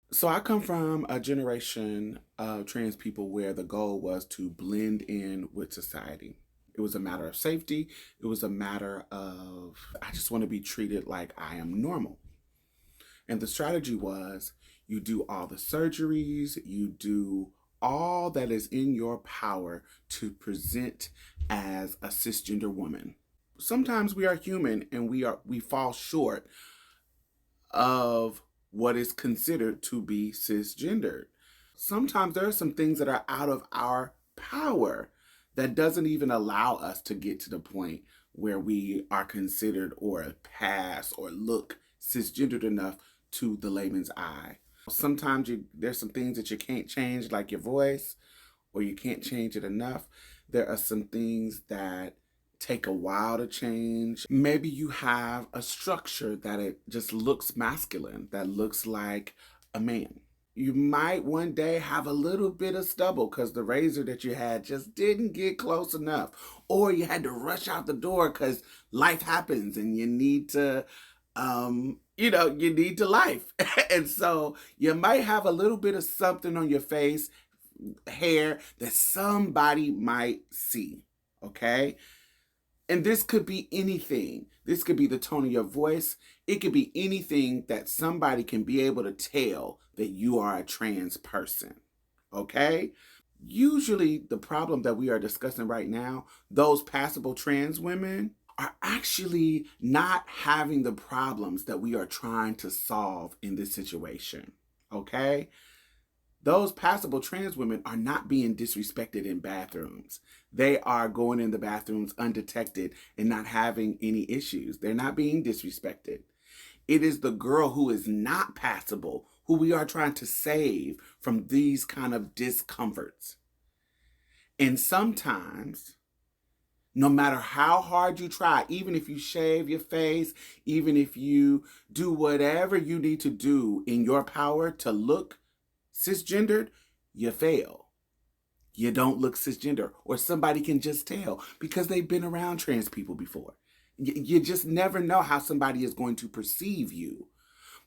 So I come from a generation of trans people where the goal was to blend in with society. It was a matter of safety. It was a matter of, I just want to be treated like I am normal. And the strategy was you do all the surgeries, you do all that is in your power to present as a cisgender woman. Sometimes we are human and we fall short of what is considered to be cisgendered. Sometimes there are some things that are out of our power that doesn't even allow us to get to the point where we are considered or pass or look cisgendered enough to the layman's eye. Sometimes there's some things that you can't change, like your voice, or you can't change it enough. There are some things that take a while to change. Maybe you have a structure that it just looks masculine, that looks like a man. You might one day have a little bit of stubble because the razor that you had just didn't get close enough, or you had to rush out the door because life happens and you need to you need to life. And so you might have a little bit of something on your face, hair that somebody might see. Okay. And this could be anything. This could be the tone of your voice. It could be anything that somebody can be able to tell that you are a trans person. Okay? Usually, the problem that we are discussing right now, those passable trans women are actually not having the problems that we are trying to solve in this situation. Okay? Those passable trans women are not being disrespected in bathrooms. They are going in the bathrooms undetected and not having any issues. They're not being disrespected. It is the girl who is not passable who we are trying to save from these kind of discomforts. And sometimes, no matter how hard you try, even if you shave your face, even if you do whatever you need to do in your power to look cisgendered, you fail. You don't look cisgender, or somebody can just tell because they've been around trans people before. You just never know how somebody is going to perceive you.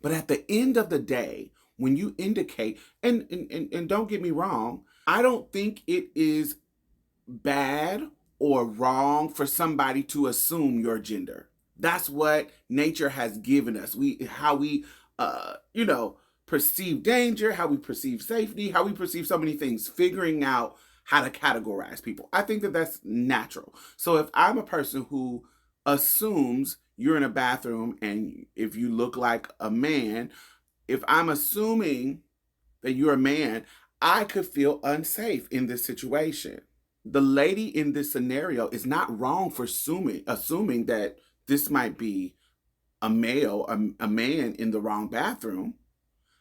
But at the end of the day, when you indicate, and don't get me wrong, I don't think it is bad or wrong for somebody to assume your gender. That's what nature has given us. How we perceive danger, how we perceive safety, how we perceive so many things, figuring out how to categorize people. I think that that's natural. So if I'm a person who assumes you're in a bathroom and if you look like a man, if I'm assuming that you're a man, I could feel unsafe in this situation. The lady in this scenario is not wrong for assuming that this might be a male, a man in the wrong bathroom.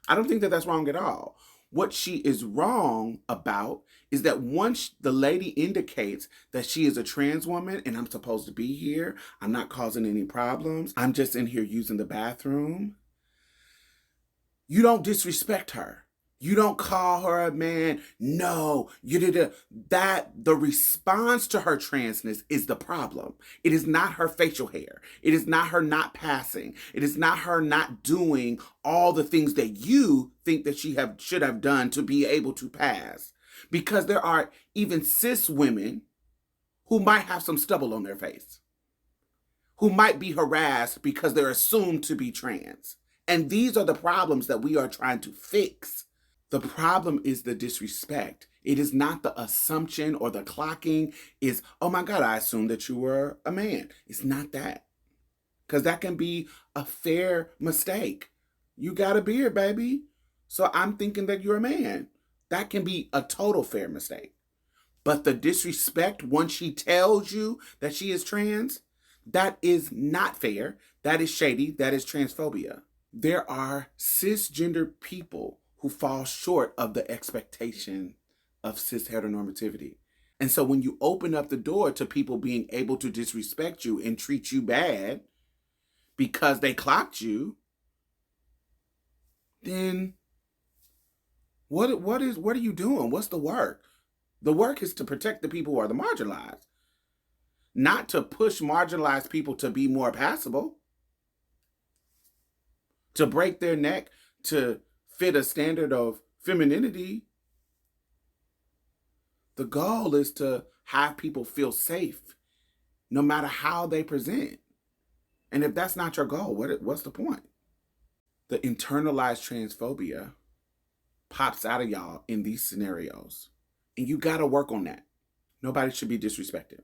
I don't think that that's wrong at all. What she is wrong about is that once the lady indicates that she is a trans woman and I'm supposed to be here, I'm not causing any problems, I'm just in here using the bathroom, you don't disrespect her. You don't call her a man. No, you did that. The response to her transness is the problem. It is not her facial hair. It is not her not passing. It is not her not doing all the things that you think that should have done to be able to pass. Because there are even cis women who might have some stubble on their face, who might be harassed because they're assumed to be trans. And these are the problems that we are trying to fix. The problem is the disrespect. It is not the assumption or the clocking is, oh my God, I assumed that you were a man. It's not that. Because that can be a fair mistake. You got a beard, baby. So I'm thinking that you're a man. That can be a total fair mistake. But the disrespect once she tells you that she is trans, that is not fair. That is shady. That is transphobia. There are cisgender people who fall short of the expectation of cis heteronormativity. And so when you open up the door to people being able to disrespect you and treat you bad because they clocked you, then what are you doing? What's the work? The work is to protect the people who are the marginalized, not to push marginalized people to be more passable, to break their neck, to fit a standard of femininity. The goal is to have people feel safe no matter how they present. And if that's not your goal, what's the point? The internalized transphobia pops out of y'all in these scenarios. And you got to work on that. Nobody should be disrespected.